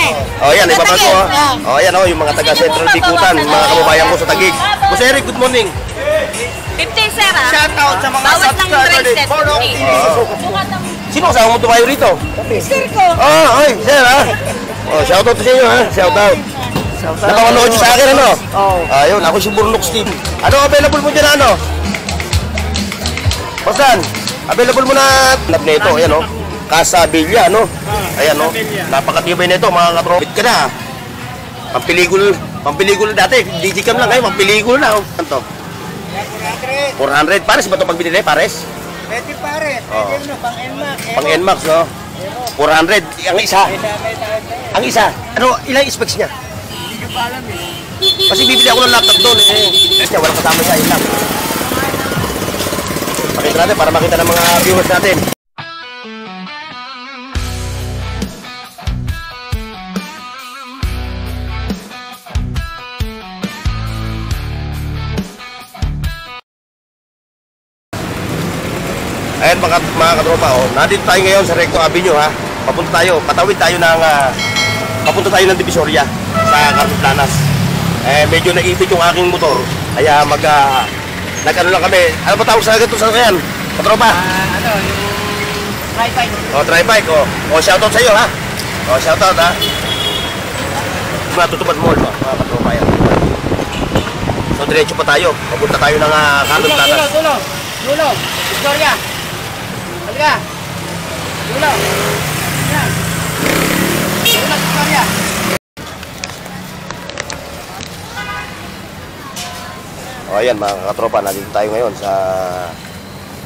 kami. Oh, yan, ibabag ko. Oh, yan, oh, yung mga taga Central Bikutan, mga kababayan ko sa Taguig. Boss Eric, good morning. 50, sir, ha? Shout out sa mga subscriber din. Sino kasama mo tumayo rito? Sir ko. Ay, sir, ha? Oh, shout out sa inyo, ha? Shout out. Nakawanood nyo sa akin, ano? Oo. Ayun, ako si Burnok Steve. Ano available mo dyan, ano? Pasan, available mo na lab na ito, ayan, oh. Casa Villa, no? Ayan, no? Napakatibay na ito, mga katropit ka na. Pampiligul dati, digicam lang ngayon, pampiligul na. Ano to? 400. Pares ba ito pag binili? Pares? Pwede pare. Pwede no, pang NMAX. Pang NMAX, no? 400. Ang isa. Ang isa. Ano, ilang specs niya? Hindi ko pa alam eh. Kasi bibili ako ng laptop doon eh. Walang kasama siya, yun lang. Pakita natin para makita ng mga viewers natin. Ayan mga katropa, oh. Nandito tayo ngayon sa Recto Avenue, ha. Patawid tayo ng papunta tayo ng Divisoria sa Carlos. Medyo naipit yung aking motor. Kaya nag-ano lang kami. Ano ba tawag sa ganito sa kyan? Katropa? Yung tri-bike. Oh, tri-bike, oh. Oh, shoutout sa iyo, ha. Oh, shoutout, ha. Matutupad mo, mga katropa yan. So, diretso pa tayo. Papunta tayo ng Carlos. Dulo. Victoria. Halika. Dulo. Yan. Dulo, Victoria. O ayan mga katropa, nandito tayo ngayon sa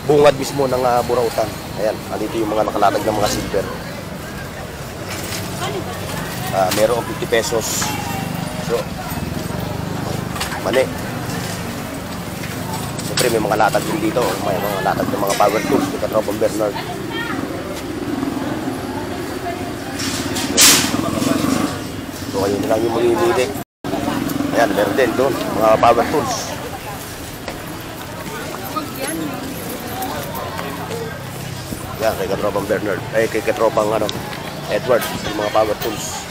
bungad mismo ng Burautan. Ayan, nandito yung mga nakalatag ng mga silver. Merong 50 pesos. So, mali. Siyempre may mga latag din dito. May mga latag ng mga power tools ni Katropang Bernard. So kayo na lang yung mamimili. Ayan, meron din doon, mga power tools. Yan, kay Katropang Bernard. Ay, kay Katropang Edward, yung mga power tools.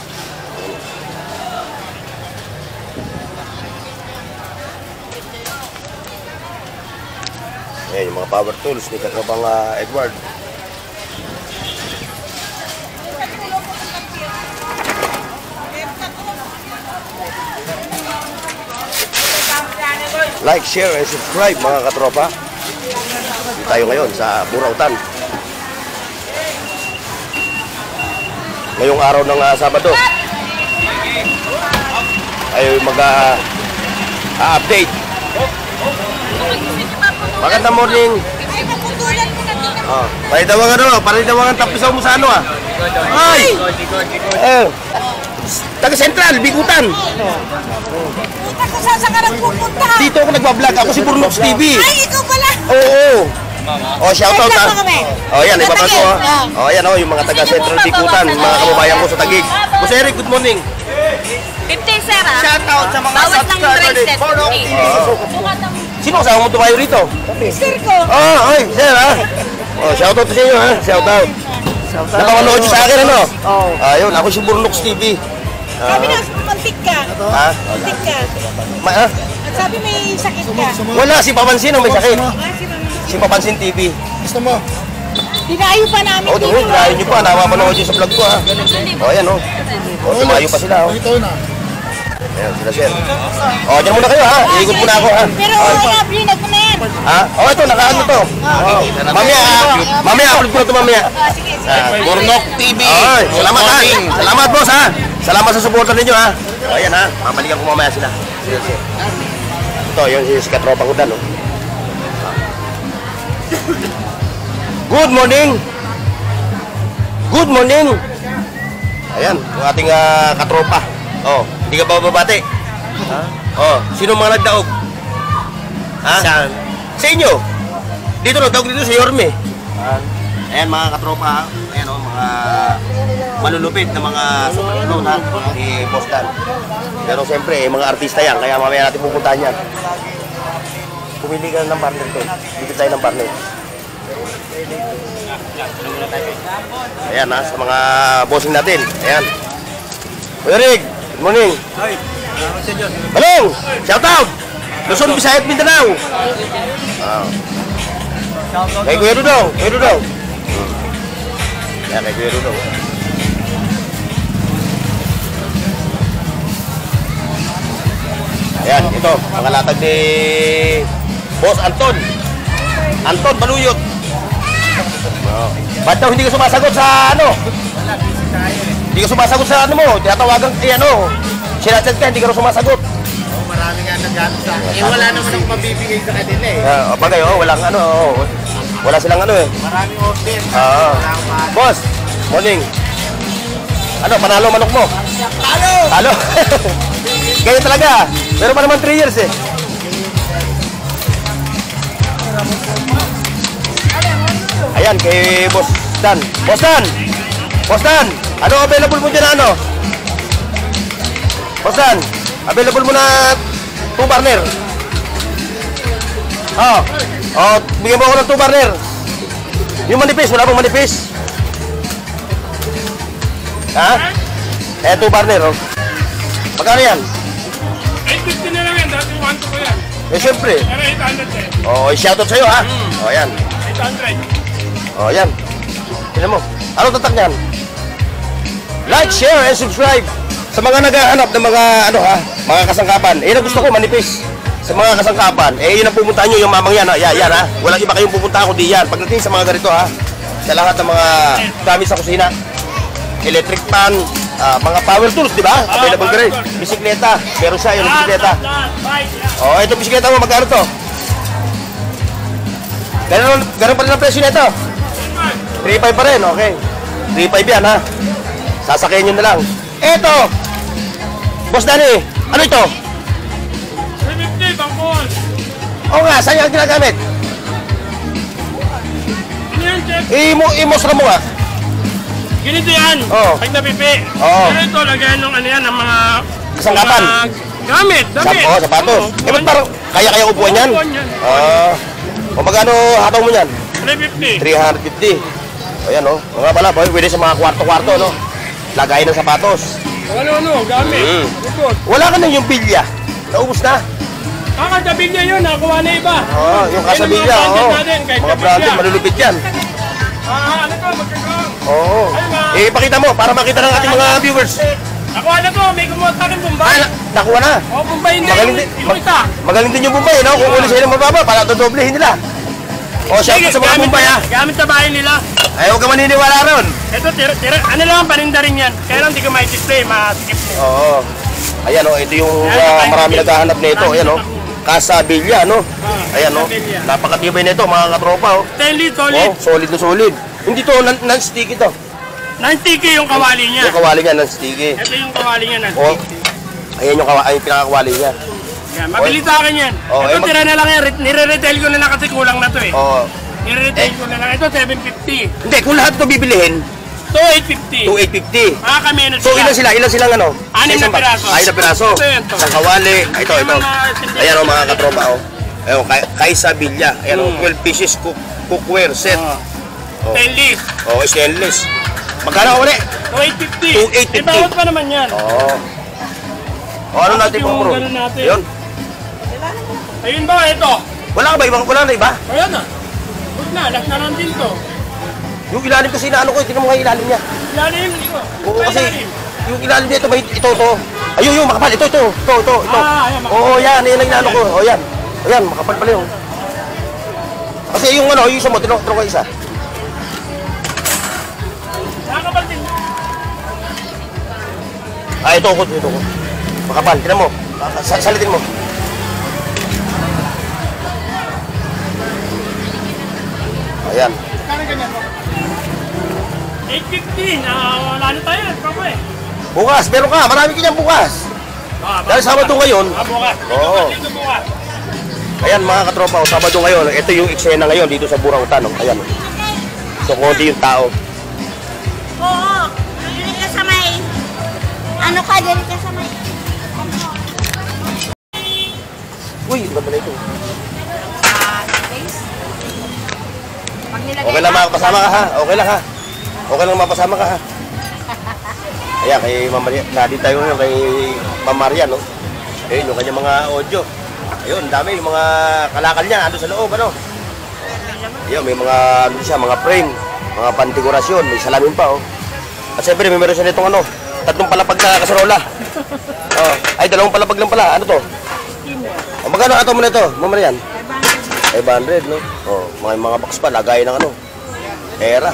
Ayan, yung mga power tools ni Katropang Edward. Like, share, and subscribe mga katropa. Dito tayo ngayon sa Burautan. Ngayong araw ng Sabado ay mag-update. Magandang morning. Palidawangan tapisaw mo sa ano ah. Ay! Taga Central, Bikutan. Saan ka nagpupunta? Dito ako nagbablog. Ako si Burnox TV. Ay, ikaw pala. Oo. Oh, shoutout ha. Oh, yan, ibabag ko ha. Oh, yan oh, yung mga taga Central Bikutan, mga kababayan ko sa Taguig. Boss Eric, good morning. 50, sir, ha? Shout out sa mga subscriber din. Sino kasama mo tumayo rito? Sir ko. Ay, sir ha. Oh, shoutout sa inyo ha. Shoutout. Nakawanood nyo sa akin, ano? Oo. Ayun, ako si Burnox TV. Sabi na, mantik ka. Ha? Mantik ka. At sabi may sakit ka. Wala, si Papansin ang may sakit. Si Si Papansin TV. Gusto mo? Dinayo pa namin Oo, dito. dinayo nyo pa. Napapanood nyo sa vlog ko ha. O, ayan o. O, tumayo pa sila o. Ito na. Ayan sila sir. O, dyan muna kayo ha. Iikot muna ako ha. Pero wala, blinag mo na yan. Ha? O, ito, nakaano to. Mamaya, upload ko na ito mamaya. Burnok TV. Ay, salamat ha. Salamat boss ha. Salamat sa suporta ninyo ha. O, ayan ha. Mamalikan ko mamaya sila. Ito, yung si Katropang Udan o. Good morning. Good morning. Ayan, yung ating katropa. Oh, hindi ka ba babati? Ha? Oh, sino mga nagdaog? Ha? Saan? Sa inyo. Dito no, daog dito sa Yorme. Ayan mga katropa. Ayan oh, mga malulupit na mga superhero na ni Boss Dan. Pero siyempre, mga artista yan, kaya mamaya natin pupuntahan yan. Pumili ka ng partner ko. Dito tayo ng partner. Ayan ha, sa mga bossing natin. Ayan. Kuya Rick, good morning. Ay, salamat sa Diyos. Hello! Shout out! Luzon, Visayas, Mindanao. Kay Kuya Dudong, Kuya Dudong. Yan, kay Kuya Dudong. Ayan, ito, mga latag ni Boss Anton. Anton Baluyot. Ba't daw hindi ka sumasagot sa ano? Wala, busy tayo eh. Hindi ka sumasagot sa ano mo? Tinatawagan ka, ano? Sinachat ka, hindi ka rin sumasagot. Oo, marami nga nag-ano sa akin. Eh, wala naman akong mabibigay sa kanila eh. Bagay, walang ano, wala silang ano eh. Maraming order. Oo. Wala akong mahal. Boss, morning. Ano, panalo manok mo? Talo! Talo? Ganyan talaga. Pero pa naman 3 years eh. Ayan, kay Boss Dan. Boss Dan! Boss Dan! Ano available mo dyan ano? Boss Dan, available mo na 2 burner. Bigyan mo ako ng 2 burner. Yung manipis, wala bang manipis? Ha? 2 burner, oh. Magkano yan? 850 na lang yan, dati 1 ko yan. Siyempre. Pero 800 eh. Shoutout sa'yo, ha? Ayan. 800. Ayan. Tignan mo. Ano tatak niyan? Like, share, and subscribe. Sa mga naghahanap ng mga, mga kasangkapan. Yan ang gusto ko, manipis. Sa mga kasangkapan, yun ang pupuntahan nyo, yung mamang yan, ha? Yan, ha? Walang iba kayong pupuntahan kundi yan. Pagdating sa mga ganito, ha? Sa lahat ng mga gamit sa kusina. Electric pan, mga power tools, di ba? Available ka rin. Bisikleta, meron siya yung bisikleta. Ito bisikleta mo, magkano to? Ganun pa rin ang presyo nito. 3.5 pa rin, okay. 3.5 yan, ha? Sasakyan nyo na lang. Eto! Boss Danny, ano ito? 350, bangkol. Oo nga, saan yung ginagamit? Ano yan, Chef? I-mostra mo nga. Ganito yan. Oo. Pag napipi. Oo. Pero ito, lagyan ng ano yan, ng mga... Kasangkapan. mga gamit, damit. Sapatos. Oo. Ba't parang kaya upuan yan? Upuan yan. O magkano hataw mo yan? 350. 350. Ayan, oh. Mga pala, pwede sa mga kwarto-kwarto, no? Lagay ng sapatos. Ano, gamit. Likod. Wala ka na yung bilya. Naubos na. Katabi niya yun, nakuha na iba. Yung kasabilya, Yan ang mga oo. branded natin, kahit Mga kabilya. branded, malulupit yan. Ano to, magkakaroon. Oo. Ipakita mo para makita ng ating mga viewers. Nakuha na to, may kumuha sa akin Bombay. Nakuha na. Bombay hindi, Magaling din, yung isa. magaling din yung Bombay, no? Kung uli sila mababa, para dodoblehin nila. Shout out sa mga Bombay, ha? Gamit sa bahay nila. Ay, huwag ka maniniwala ron. Ito, tira, ano lang ang paninda rin yan. Kaya lang di ko may display, masikip mo. Oo. Ayan, ito yung marami naghahanap nito. Ayan, Kasabilya, no? Ayan, napakatibay nito, mga katropa, Stainless, solid. Solid na solid. Hindi to, non-sticky to. Non-sticky yung kawali niya. Yung kawali niya, non-sticky. Ito yung kawali niya, Oh, non-sticky. ayan yung pinakakawali niya. Yan, mabili sa akin yan. Ito, tira na lang yan. Nire-retail ko na lang kasi kulang na to eh. Oo. Nire-retail ko na lang. Ito, 750. Hindi, kung lahat ito bibilihin, Ito, 850. 2,850. Kami na So, ilan sila? Ilan silang ano? 6 na piraso. 6 na piraso. Ito yun, to. Isang kawali. Ito. Ayan, mga katropa, Ayun, Kasabilya. Ayan, 12 pieces cookware set. Stainless. Stainless. Magkano ulit? 2,850. 2,850. Bawat pa naman yan. Ano natin Yung pang bro? ganun natin. Yun. Ayun ba, ito. Wala ka ba? Wala na iba? Ayan na. Huwag na, last na lang din to. Yung ilalim kasi na ano ko, tingnan mo nga ilalim niya. Ilalim, hindi ko. Oo, kasi yung ilalim dito, ito. Ayun, makapal. Ito. Ayan, makapal. Oo, yan ang inaano ko. Yan. Ayan, makapal pala yung. Kasi yung yung isa mo, tinong ka isa. Nakakapal din. Ito ko. Makapal, tingnan mo. Salitin mo. Ayan. Kano ganyan mo? 850. Wala na tayo. Pako eh. Bukas, meron ka. Marami ka dyan bukas. Dahil Sabado ngayon. Bukas. Oo. Dito bukas. Ayan mga katropa, Sabado ngayon. Ito yung eksena ngayon dito sa Burautan. Ayan. So, konti yung tao. Oo. Dili ka sa may... Ano ka, dili ka sa may... Uy, iba pala ito. Pag nilagay Okay lang makapasama ka ha. Okay lang ha. Okay lang mapasama ka ha. Ayan, kay Ma'am Maria. Nandito tayo ngayon kay Ma'am Maria, no? Ayun, yung kanyang mga audio. Ayun, dami yung mga kalakal niya, ando sa loob, ano? Ayun, may mga, ano siya, mga frame, mga pantigurasyon, may salamin pa, oh. At siyempre, may meron siya nitong, ano, 3 palapag na kasarola. Oh, ay, 2 palapag lang pala. Ano to? Oh, magkano ato mo na ito, Ma'am Maria? 500, no? Oh, mga box pa, lagay ng ano, era.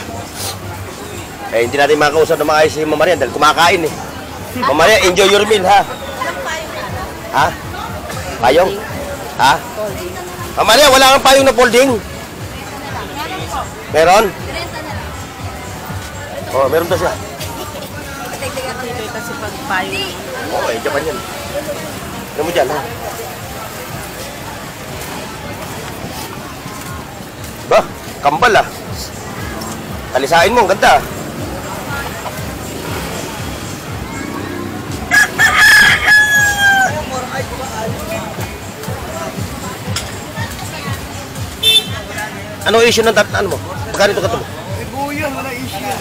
Eh, hindi natin makakausap na maayos si Ma'am Maria dahil kumakain eh. Ma'am Maria, enjoy your meal, ha? Ha? Payong? Ha? Ma'am Maria, wala kang payong na folding? Meron? Oh, meron to siya. Dito kasi pagpayo. Oo, eh, Japan yan. Ano mo dyan, ha? Ba, kambal ah. Talisain mo, ang ganda. Ano issue ng ano mo? Magkano ito katulo? Ibuyan, wala issue yan.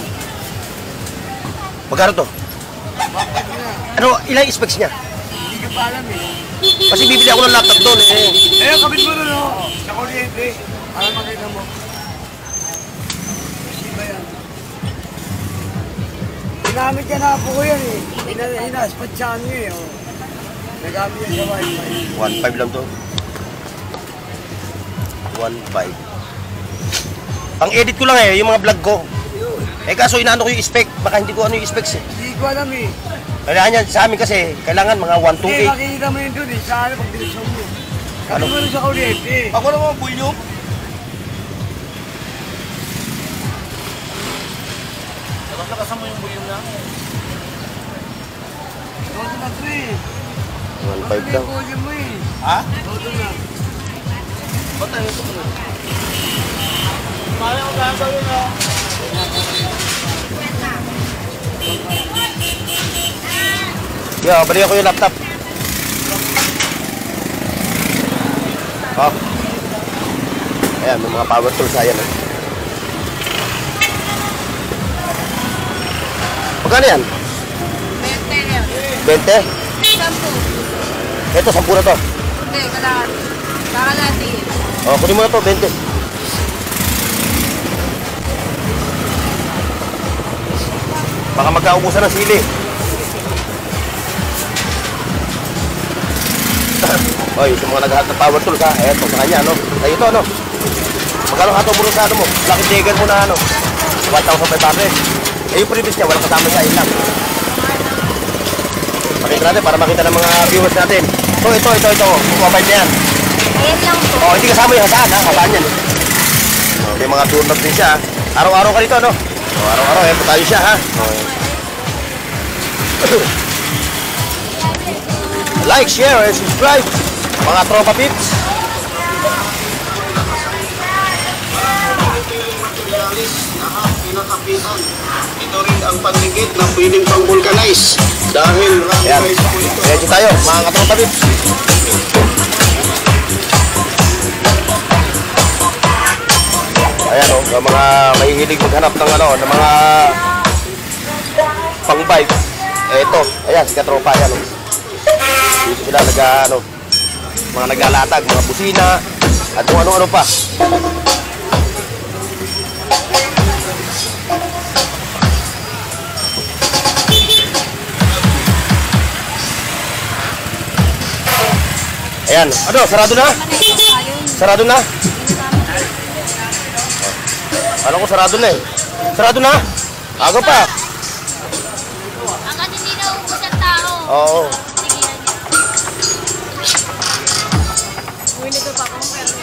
Magkano to? Ano, ilang specs niya? Hindi ka pa alam eh. Kasi bibili ako ng laptop doon eh. Eh, kapit mo doon, oh. Sa kuryente. Para makita mo. Hindi ba yan? Ginamit ka na po ko yan eh. Hinaspatsahan nyo eh, oh. Nagamit yan sa wifi. 1.5 lang to. 1.5. Pang-edit ko lang eh, yung mga vlog ko. Eh kaso inaano ko yung spec, baka hindi ko ano yung specs eh. Hindi ko alam eh. Kailangan yan, sa amin kasi, kailangan mga 1, 2, Hindi, 8. makikita mo yun doon eh. Sa ano, pag dinisyon mo. Kapit Ano? mo doon sa kuryente. Ako naman, bulyog. Nakasama mo yung bulyong na? Todo na to eh. 1.5 lang. Todo mo eh. Ha? Todo na. Ba't tayo ito mo? Parang ang gagawin na. Yo, balik ako yung laptop. Oh. Ayan, may mga power tools ayan eh. Magkano yan? 20? 10. Ito, 10 na to. Hindi, kalahati. Kakalahati. Oh, kunin mo na to, 20. Baka magkaubusan ng sili. Oy, sa mga naghahat ng power tools ha. Eto, sa kanya, ano? Ay, ito, ano? Magkano hato mo sa ano mo? Lucky Digger mo na, ano? 1,500. Eh, yung previous niya, walang kasama niya, ilang. Pakita natin para makita ng mga viewers natin. So, ito. Kumabay na yan. Ayan lang po. Oh, hindi kasama yung hasaan, ha? Hasaan yan. Oh, may mga doorknob din siya, ha? Araw-araw ka dito, ano? Oh, araw-araw, eto tayo siya, ha? Oh. Like, share, and subscribe, mga tropa pips. Ito rin ang panligid na pwedeng pang-vulcanize dahil Ayan, ready tayo, mga tropa pips. Ayan, oh, mga mahihilig maghanap ng ano, ng mga pang-bike. Eto, ayan, si katropa, ayan, oh. Dito sila mga naglalatag, mga busina, at kung ano-ano pa. Ayan, ano, sarado na? Sarado na? Alam ko sarado na eh. Sarado na? Aga pa. Ang kasi hindi na ubus ang tao. Oo. Uy, nito pa kung pero.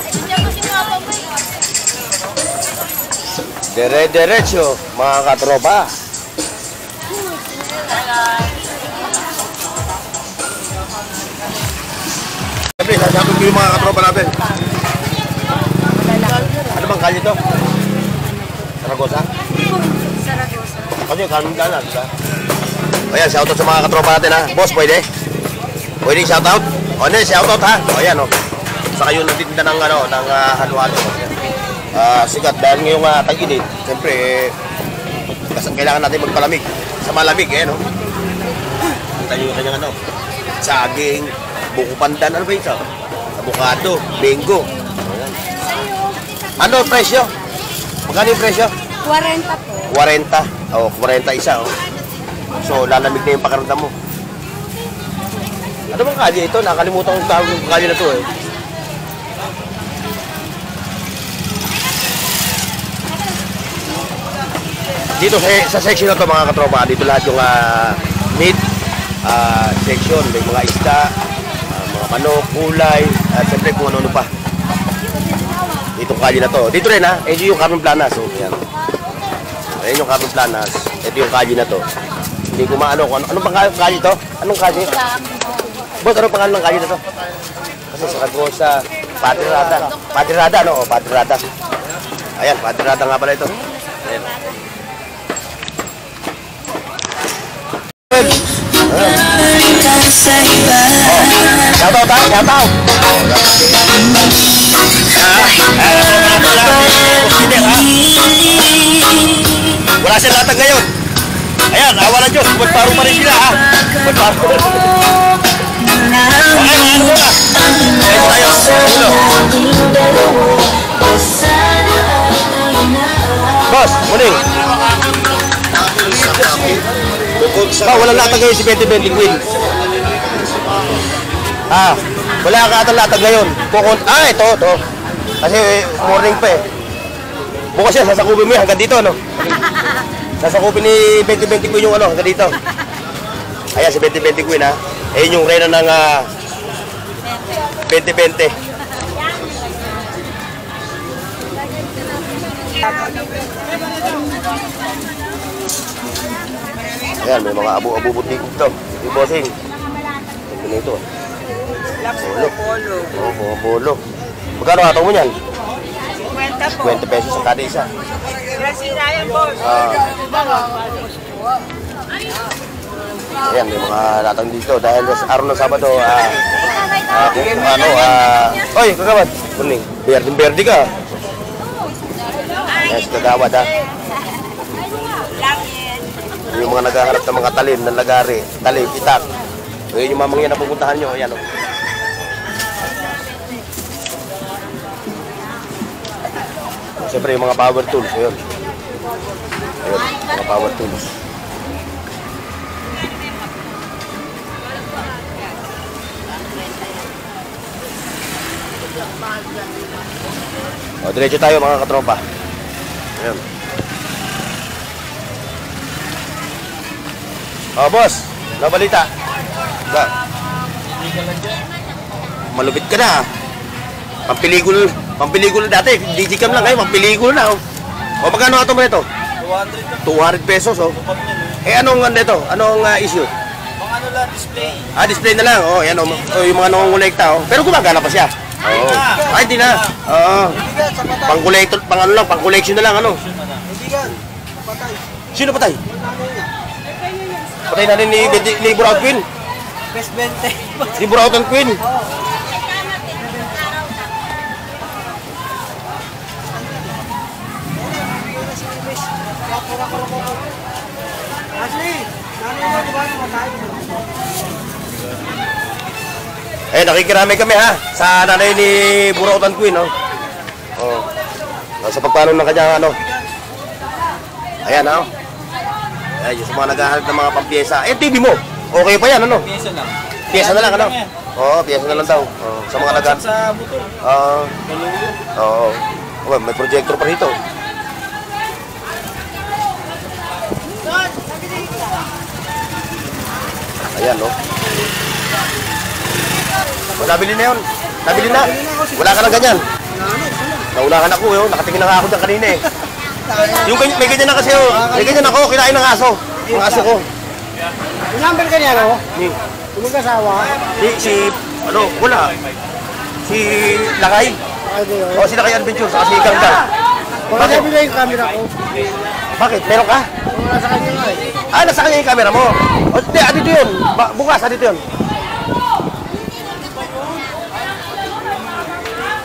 Nandiyan kasi nga pa ba eh. Diretso, mga katropa. Siyempre, sasabi ko yung mga katropa natin. Ano bang kalye to? Saragosa? Saragosa. Kasi kanina na, diba? Ayan, shoutout sa mga katropa natin ha. Boss, pwede? Pwede shoutout? O, hindi, shoutout ha. O, ayan o. Saka yung nagtitinda ng, ng halo-halo. Sikat dahil ngayong tag-init. Siyempre, Kasi kailangan natin magpalamig. Sa malamig, eh, no? Kita nyo yung kanyang ano. Saging, buko pandan, ano ba ito? Avocado, mango. Ayan. Ano ang presyo? Magkano yung presyo? 40 po. 40. O, 40 isa, oh. So, lalamig na yung pakiramdam mo. Ano bang kalye ito? Nakalimutan kong tawag yung kalye na ito, eh. Dito sa section na to mga katropa, dito lahat yung meat section, may mga isda, mga manok, gulay, at siyempre kung ano pa. Itong kalye na to. Dito rin ha, ito yung Carmen Planas. So, yan. Ayan yung Carmen Planas. Ito yung kalye na to. Hindi ko maano kung anong pang kalye to? Anong kalye? Boss, anong pangalan ng kalye na to? Kasi sa Kagosa, Patirada. Patirada, no? O, Patirada. Ayan, Patirada nga pala ito. Ayan. Shoutout ha? Shoutout! Wala siya latag ngayon. Ayan, awa ng Diyos. Magparo pa rin sila ha. Magparo pa rin. Okay, mga ano muna. Ito tayo. Ulo. Boss, muling. Walang latag ngayon si Betty Bendy Queen. Wala ka atang latag ngayon. Ito. Kasi morning pa eh. Bukas yan, sasakupin mo yan hanggang dito, no? Sasakupin ni Betty Bendy Queen yung ano, hanggang dito. Ayan, si Betty Bendy Queen, ha? Ayun yung reyna ng 2020. Ayan, may mga abu-butikog to. Yung bossing. Ito na ito. Polo. Oo, polo. Magkano ato mo yan? 50 po. 20 pesos sa kada isa. Grasina yan, boss. Ayan, may mga latang dito. Dahil sa araw ng Sabado, oy, kagawad. Kuning, berdeng-berde ka. Ayan, si kagawad, ha. Yung mga naghahanap ng mga talim, ng lagari, talim, itak. So, yun yung mamang yan na pupuntahan nyo. Ayan, o. Siyempre, yung mga power tools. Ayun. Ayun, mga power tools. O, diretso tayo mga katropa. Ayun. O, boss. Nabalita. Malupit ka na. Pampiligul dati. Digicam lang kayo. Pampiligul na. O, magkano ato mo nito? 200 pesos. Oh. Eh, anong nito? Anong issue? Mga ano lang, display. Display na lang. Oh, yan. Yung mga nangongolekta. Oh. Pero gumagana pa siya. Oh. Ay, hindi na. Oo. Pang-collector, pang-collection na lang. Ano? Sino patay? Patay na rin ni Buraut Queen. Best 20. Si Buraut Queen. Eh, nakikiramay kami ha sa nanay ni Buraut Queen, no? Oh. Sa pagpano ng kanyang ano. Ayan, ha? Ayan, yung sa mga naghahanap ng mga pampiyesa. Eh, TV mo. Okay pa yan, ano? Pyesa lang. Piyesa na lang, ano? Oo, piyesa na lang daw. Oh, sa mga naghahanap. Sa motor. Oo. Oh, may projector pa rito. Ayan, no? O, nabili na yun. Nabili na. Wala ka lang ganyan. Naunahan ako, yun. Nakatingin na nga ako dyan kanina, eh. Yung may ganyan na kasi, oh. May ganyan ako. Kinain ng aso. Ang aso ko. Yung number ka niya, no? Ni, Yung kasawa. wala. Si Lakay. O, si Lakay Adventure. Saka si Gangga. Wala sabi na yung camera ko. Bakit? Meron ka? Wala sa kanya nga eh. Ah, nasa kanya yung camera mo. O, hindi, dito yun. Bukas, dito yun.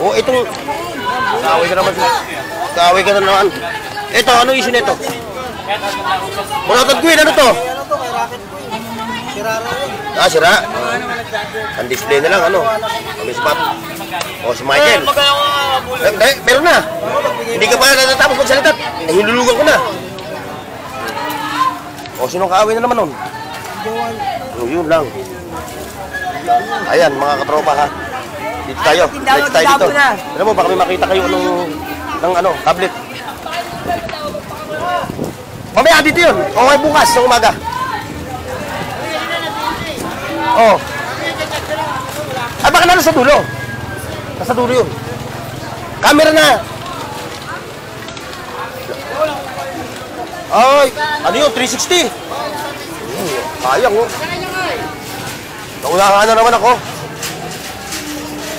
O, itong... Kaaway ka naman. Kaaway ka na naman. Ito, ano issue nito? Monoton Queen, ano to? Ano to, kay Rocket po yun. Sira raw yun. Ah, sira. Ang display na lang, ano? Kami si Pap. O, si Michael. Meron na. Hindi ka pa natatapos magsalita. Hinulugan ko na. O, sinong kaawin na naman nun? O, yun lang. Ayan, mga katropa ha. Dito tayo. Let's tayo dito. Alam mo, baka may makita kayo ng ano, tablet. Mamaya dito yun. O, ay bukas, sa umaga. Oh. Ay, baka na nasa dulo. Nasa dulo yun. Camera na. Ay, ano yun? 360. Sayang, oh. Naunahan na naman ako.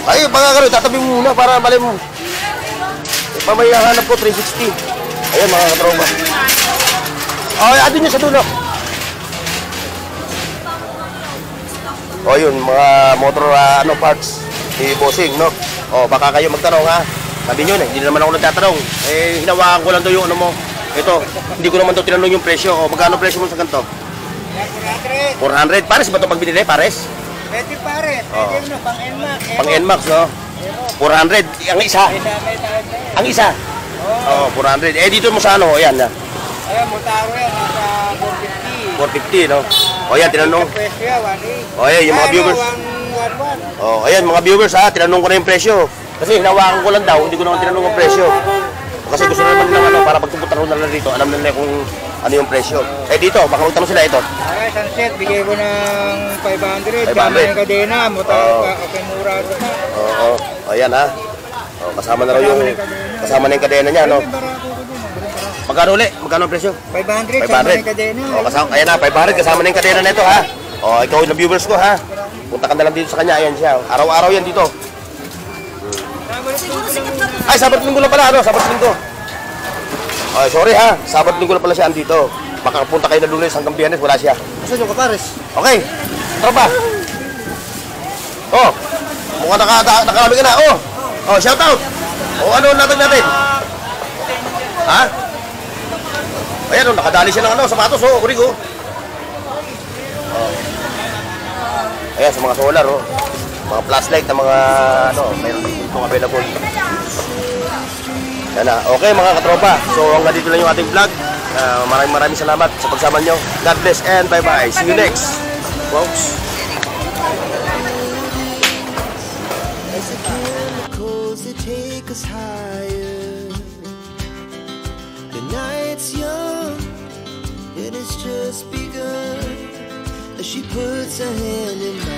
Ay, baka gano'n, tatabi mo muna para malay mo. Pamayahanap ko, 360. Ayan, mga katropa. Ay, adin nyo sa dulo. O yun, mga motor parts ni Bossing, no? O, baka kayo magtanong, ha? Sabi nyo, hindi naman ako nagtatanong. Eh, hinawakan ko lang daw yung ano mo. Ito, hindi ko naman daw tinanong yung presyo. O, magkano presyo mo sa ganito? 400. Pares ba ito pag binili? Pares? Pwede pares. Pwede mo, pang NMAX. Pang NMAX, no? 400. Ang isa. Ang isa. Oo, 400. Eh, dito mo sa ano? Ayan, na. Ayan, Motaro yan. Nasa 450. 450, no? O, yan, tinanong. Presyo yan, 1.8. O, ayan, yung mga viewers. 1.11. O, ayan, mga viewers, ha? Tinanong ko na yung presyo. Kasi hinawakan ko lang daw, hindi ko naman tinanong ang presyo. Kasi gusto naman ng ano, para pagpupunta ko na lang dito, alam nila kung ano yung presyo. Eh, dito, baka magtanong sila ito. Ay, sunset, bigay ko ng 500. 500. Kasama yung kadena, Motaro, okay, mura ito na. Oo, ayan, ha? O, kasama na raw yung, kasama na yung kadena niya, no? Magkano ulit? Magkano ang presyo? 500, kasama yung kadena. O, kasama, ayan na, 500, kasama na yung kadena na ito, ha? O, ikaw na viewers ko, ha? Punta ka na lang dito sa kanya, ayan siya. Araw-araw yan dito. Ay, Sabat Linggo lang pala, ano? Sabat Linggo. Ay, sorry ha. Sabat Linggo lang pala siya andito. Baka punta kayo na Lunes hanggang Biyernes, wala siya. Saan yung kapares? Okay. Tropa. Oh. Mukhang nakalami ka na. Oh. Oh, shout out. Oh, ano natin? Ha? Ayan, oh, nakadali siya ng ano, sapatos, oh, kurig, oh. Oh. Ayan, sa mga solar, oh. Mga flashlight na mga, ano, mayroon dito available. Yan na. Okay, mga katropa. So, hanggang dito lang yung ating vlog. Maraming salamat sa pagsama nyo. God bless and bye-bye. See you next, folks. Take us higher. The night's young, and it's just begun. As she puts her hand in mine.